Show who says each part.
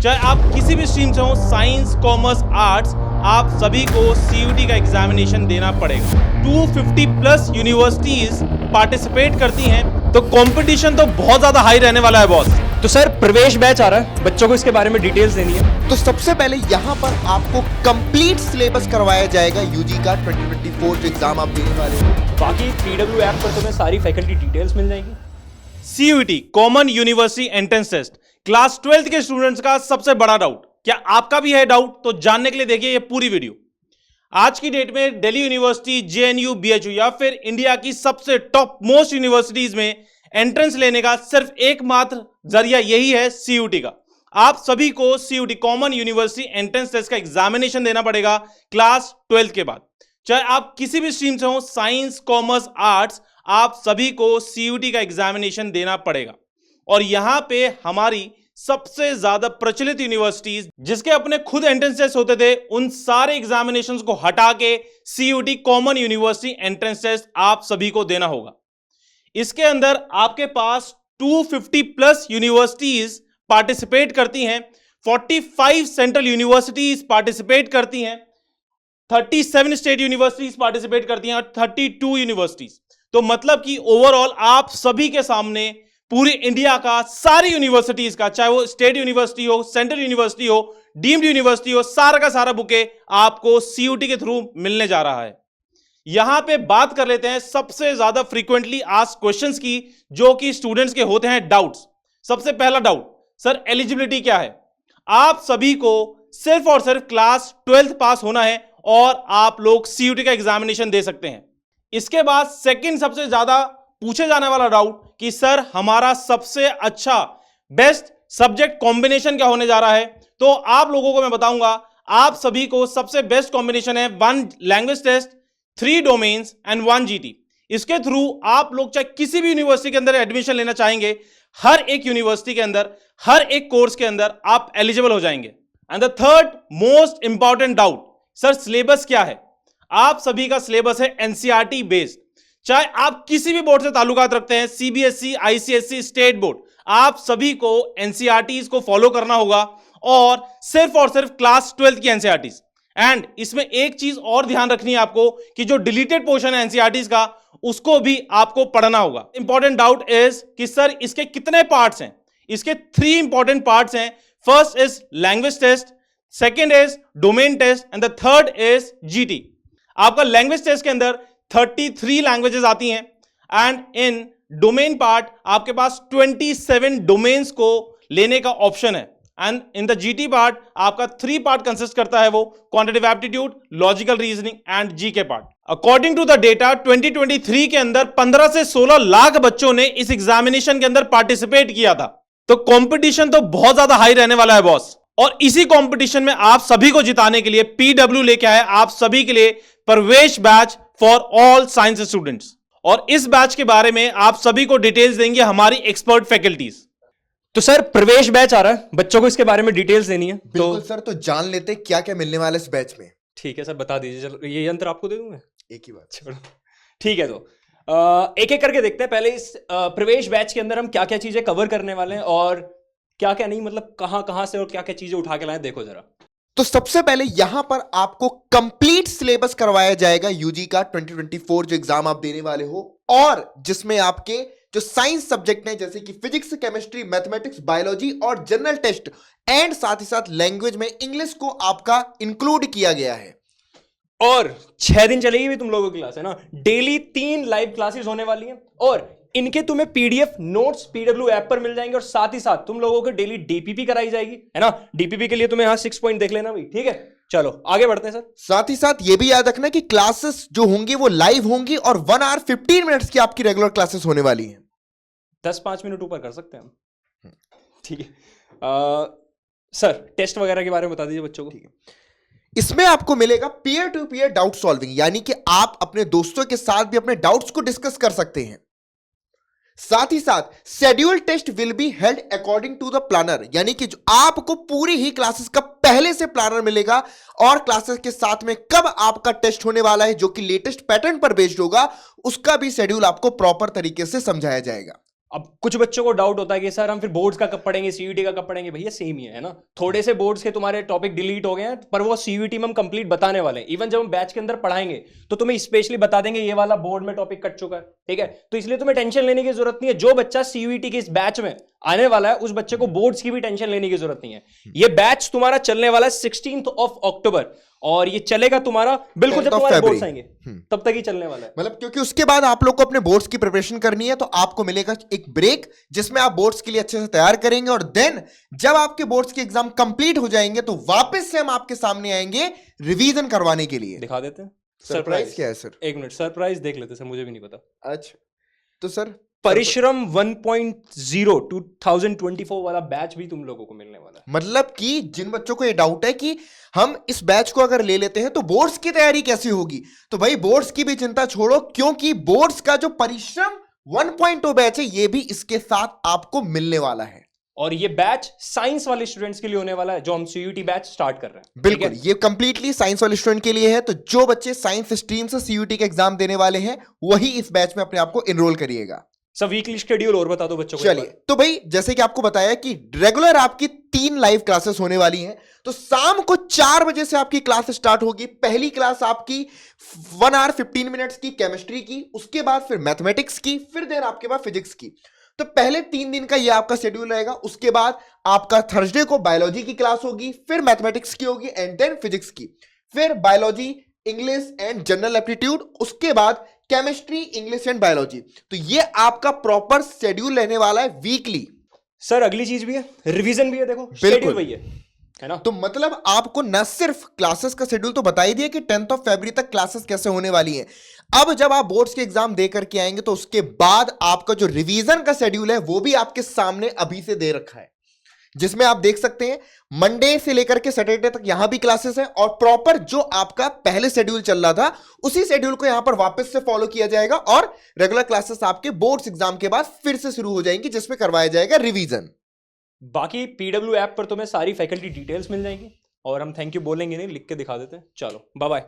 Speaker 1: चाहे आप किसी भी स्ट्रीम से हो, साइंस, कॉमर्स, आर्ट्स, आप सभी को सीयूटी का एग्जामिनेशन देना पड़ेगा। 250 प्लस यूनिवर्सिटीज पार्टिसिपेट करती हैं, तो कंपटीशन तो बहुत ज्यादा हाई रहने वाला है बॉस।
Speaker 2: तो सर प्रवेश बैच आ रहा है, बच्चों को इसके बारे में डिटेल्स देनी है।
Speaker 3: तो सबसे पहले यहाँ पर आपको कंप्लीट सिलेबस करवाया जाएगा यूजी का 2024 जो एग्जाम आप देने वाले हो।
Speaker 2: बाकी पीडब्ल्यू ऐप पर तुम्हें सारी फैकल्टी डिटेल्स मिल जाएगी।
Speaker 1: CUET common university entrance test class 12th के स्टूडेंट्स का सबसे बड़ा डाउट। क्या आपका भी है डाउट? तो जानने के लिए देखिए ये पूरी वीडियो। आज की डेट में दिल्ली यूनिवर्सिटी, जेएनयू, बीएचयू या फिर इंडिया की सबसे टॉप मोस्ट यूनिवर्सिटीज में एंट्रेंस लेने का सिर्फ एकमात्र जरिया यही है सीयूटी का। आप सभी को CUET common university entrance test का एग्जामिनेशन देना पड़ेगा क्लास 12th के बाद। चाहे आप किसी भी स्ट्रीम से हो, साइंस, कॉमर्स, आर्ट्स, आप सभी को सीयूटी का एग्जामिनेशन देना पड़ेगा। और यहां पे हमारी सबसे ज्यादा प्रचलित यूनिवर्सिटीज जिसके अपने खुद एंट्रेंस टेस्ट होते थे, उन सारे एग्जामिनेशंस को हटा के CUET common university entrance test आप सभी को देना होगा। इसके अंदर आपके पास 250 प्लस यूनिवर्सिटीज पार्टिसिपेट करती हैं, 45 सेंट्रल यूनिवर्सिटीज पार्टिसिपेट करती हैं, 37 स्टेट यूनिवर्सिटीज पार्टिसिपेट करती हैं और 32 यूनिवर्सिटीज। तो मतलब कि ओवरऑल आप सभी के सामने पूरी इंडिया का सारी यूनिवर्सिटीज का, चाहे वो स्टेट यूनिवर्सिटी हो, सेंट्रल यूनिवर्सिटी हो, डीम्ड यूनिवर्सिटी हो, सारा का सारा बुके आपको सीयूटी के थ्रू मिलने जा रहा है। यहां पे बात कर लेते हैं सबसे ज्यादा फ्रीक्वेंटली आस्क्ड क्वेश्चंस की, जो कि स्टूडेंट्स के होते हैं डाउट्स। सबसे पहला डाउट, सर एलिजिबिलिटी क्या है? आप सभी को सिर्फ और सिर्फ क्लास 12th पास होना है और आप लोग सीयूटी का एग्जामिनेशन दे सकते हैं। इसके बाद सेकंड सबसे ज्यादा पूछे जाने वाला डाउट कि सर हमारा सबसे अच्छा बेस्ट सब्जेक्ट कॉम्बिनेशन क्या होने जा रहा है? तो आप लोगों को मैं बताऊंगा, आप सभी को सबसे बेस्ट कॉम्बिनेशन है 1 language test, 3 domains and 1 GT. इसके थ्रू आप लोग चाहे किसी भी यूनिवर्सिटी के अंदर एडमिशन लेना चाहेंगे, हर एक यूनिवर्सिटी के अंदर, हर एक कोर्स के अंदर आप एलिजिबल हो जाएंगे। And the third most important doubt, sir syllabus क्या है? आप सभी का सिलेबस है एनसीईआरटी बेस्ड। चाहे आप किसी भी बोर्ड से ताल्लुकात रखते हैं, सीबीएसई, आईसीएसई, स्टेट बोर्ड, आप सभी को एनसीईआरटीज को फॉलो करना होगा और सिर्फ क्लास 12th की एनसीईआरटीज। एंड इसमें एक चीज और ध्यान रखनी है आपको कि जो डिलीटेड पोर्शन है एनसीईआरटीज का, उसको भी आपको पढ़ना होगा। इंपॉर्टेंट डाउट इज कि सर इसके कितने पार्ट्स हैं? इसके 3 इंपॉर्टेंट पार्ट्स हैं। First is language test, second is domain test and the third is GT. आपका लैंग्वेज टेस्ट के अंदर 33 लैंग्वेजेस आती हैं एंड इन डोमेन पार्ट आपके पास 27 डोमेन्स को लेने का ऑप्शन है। And in the GT part आपका 3 पार्ट कंसिस्ट करता है, वो quantitative aptitude, logical reasoning and GK part. According to the data 2023 के अंदर 15 से 16 लाख बच्चों ने इस एग्जामिनेशन के अंदर पार्टिसिपेट किया था। तो कंपटीशन तो बहुत ज्यादा हाई रहने वाला है बॉस। और इसी कंपटीशन में आप सभी को जिताने के लिए पीडब्ल्यू लेके आए आप सभी के लिए प्रवेश batch for all science students. और इस बैच के बारे में आप सभी को डिटेल्स देंगे हमारी एक्सपर्ट फैकल्टीज।
Speaker 2: तो सर प्रवेश बैच आ रहा है, बच्चों को इसके बारे में डिटेल्स देनी है।
Speaker 3: बिल्कुल सर, तो जान लेते क्या क्या मिलने वाला है इस बैच में।
Speaker 2: ठीक है सर, बता दीजिए। चलो ये यंत्र आपको दे दूंगा,
Speaker 3: एक ही बात।
Speaker 2: चलो ठीक है। तो एक एक करके देखते हैं। पहले इस प्रवेश बैच के अंदर हम क्या क्या चीजें कवर करने वाले हैं और क्या क्या नहीं, मतलब कहां कहां से और क्या क्या चीजें उठा के लाए, देखो जरा।
Speaker 3: तो सबसे पहले यहां पर आपको कंप्लीट सिलेबस करवाया जाएगा यूजी का 2024 जो एग्जाम आप देने वाले हो, और जिसमें आपके जो साइंस सब्जेक्ट हैं जैसे कि फिजिक्स, केमिस्ट्री, मैथमेटिक्स, बायोलॉजी और जनरल टेस्ट एंड साथ ही साथ लैंग्वेज में इंग्लिश को आपका इंक्लूड किया गया है।
Speaker 2: और 6 दिन चलेगी भी तुम लोगों की क्लास है ना। डेली 3 लाइव क्लासेस होने वाली हैं और इनके तुम्हें पीडीएफ नोट्स पीडब्ल्यू ऐप पर मिल जाएंगे और साथ ही साथ तुम लोगों को डेली डीपीपी कराई जाएगी, है ना। डीपीपी के लिए तुम्हें यहां 6 पॉइंट देख लेना भाई, ठीक है। चलो आगे बढ़ते हैं सर।
Speaker 3: साथ ही साथ ये भी याद रखना कि क्लासेस जो होंगी वो लाइव होंगी और 1 आवर 15 मिनट्स की आपकी रेगुलर क्लासेस होने वाली हैं।
Speaker 2: 10-5 मिनट ऊपर कर सकते हैं हम, ठीक है। सर टेस्ट वगैरह के बारे में बता दीजिए बच्चों को।
Speaker 3: इसमें आपको मिलेगा peer to peer doubt solving, यानी कि आप अपने दोस्तों के साथ भी अपने डाउट्स को डिस्कस कर सकते हैं। साथ ही साथ schedule test will be held according to the planner, यानी कि जो आपको पूरी ही क्लासेस का पहले से प्लानर मिलेगा और क्लासेस के साथ में कब आपका टेस्ट होने वाला है जो कि लेटेस्ट पैटर्न पर बेस्ड होगा, उसका भी शेड्यूल आपको प्रॉपर तरीके से समझाया जाएगा।
Speaker 2: अब कुछ बच्चों को डाउट होता है कि सर हम फिर बोर्ड्स का कब पढ़ेंगे, सीयूईटी का कब पढ़ेंगे। भैया सेम ही है ना, थोड़े से बोर्ड्स के तुम्हारे टॉपिक डिलीट हो गए हैं, पर वो सीयूईटी में हम कंप्लीट बताने वाले हैं। इवन जब हम बैच के अंदर पढ़ाएंगे तो तुम्हें स्पेशली बता देंगे ये वाला बोर्ड में टॉपिक कट चुका है, ठीक है। तो इसलिए तुम्हें टेंशन लेने की जरूरत नहीं है। जो बच्चा सीयूईटी के इस बैच में आने वाला है उस बच्चे को बोर्ड्स की भी टेंशन लेने की जरूरत नहीं है। ये बैच तुम्हारा चलने वाला है 16 अक्टूबर और ये चलेगा तुम्हारा बिल्कुल जब तुम्हारे बोर्ड्स आएंगे तब तक ही चलने वाला है।
Speaker 3: मतलब क्योंकि उसके बाद आप लोग को अपने बोर्ड्स की प्रिपरेशन करनी है, तो आपको मिलेगा एक ब्रेक जिसमें आप बोर्ड्स के लिए अच्छे से तैयार करेंगे, और देन जब आपके बोर्ड्स के एग्जाम कंप्लीट हो जाएंगे तो वापस से हम आपके सामने आएंगे रिवीजन करवाने के लिए।
Speaker 2: दिखा देते हैं
Speaker 3: सरप्राइज क्या है सर?
Speaker 2: एक मिनट, सरप्राइज देख लेते सर, मुझे भी नहीं पता।
Speaker 3: अच्छा तो सर
Speaker 2: परिश्रम 1.0 2024 वाला बैच भी तुम लोगों को मिलने वाला है।
Speaker 3: मतलब कि जिन बच्चों को ये डाउट है कि हम इस बैच को अगर ले लेते हैं तो बोर्ड्स की तैयारी कैसे होगी, तो भाई बोर्ड्स की भी चिंता छोड़ो, क्योंकि बोर्ड्स का जो परिश्रम 1.0 बैच है ये भी इसके साथ आपको मिलने वाला है।
Speaker 2: और ये बैच साइंस वाले स्टूडेंट्स के लिए होने वाला है, जो हम सीयूईटी बैच स्टार्ट कर रहे हैं।
Speaker 3: बिल्कुल, ये कंप्लीटली साइंस वाले स्टूडेंट के लिए है। तो जो बच्चे साइंस स्ट्रीम से सीयूईटी का एग्जाम देने वाले हैं वही इस बैच में अपने आप को एनरोल करिएगा।
Speaker 2: सब वीकली शेड्यूल और बता दो बच्चों को।
Speaker 3: चलिए, तो भाई जैसे कि आपको बताया कि रेगुलर आपकी 3 लाइव क्लासेस होने वाली हैं। तो शाम को 4 बजे से आपकी क्लास स्टार्ट होगी। पहली क्लास आपकी 1 आवर 15 मिनट्स की केमिस्ट्री की, उसके बाद फिर मैथमेटिक्स की, फिर देन आपके बाद फिजिक्स की। तो पहले 3 दिन का ये आपका शेड्यूल रहेगा। उसके बाद आपका थर्सडे को बायोलॉजी की क्लास होगी, फिर मैथमेटिक्स की होगी एंड देन फिजिक्स की, फिर biology, English and general aptitude, उसके बाद केमिस्ट्री, इंग्लिश एंड बायोलॉजी। तो ये आपका प्रॉपर शेड्यूल रहने वाला है वीकली।
Speaker 2: सर अगली चीज भी है, रिवीजन भी है। देखो
Speaker 3: बिल्कुल
Speaker 2: वही है ना।
Speaker 3: तो मतलब आपको न सिर्फ क्लासेस का शेड्यूल तो बता ही दिया कि 10 फरवरी तक क्लासेस कैसे होने वाली हैं। अब जब आप बोर्ड्स के एग्जाम दे करके आएंगे तो उसके बाद आपका जो रिवीजन का शेड्यूल है वो भी आपके सामने अभी से दे रखा है, जिसमें आप देख सकते हैं मंडे से लेकर के सैटरडे तक यहां भी क्लासेस हैं, और प्रॉपर जो आपका पहले शेड्यूल चल रहा था उसी शेड्यूल को यहां पर वापस से फॉलो किया जाएगा, और रेगुलर क्लासेस आपके बोर्ड्स एग्जाम के बाद फिर से शुरू हो जाएंगी, जिसमें करवाया जाएगा रिवीजन।
Speaker 2: बाकी पीडब्ल्यू ऐप पर तुम्हें सारी फैकल्टी डिटेल्स मिल जाएंगी, और हम थैंक यू बोलेंगे नहीं, लिख के दिखा देते हैं। चलो बाय बाय।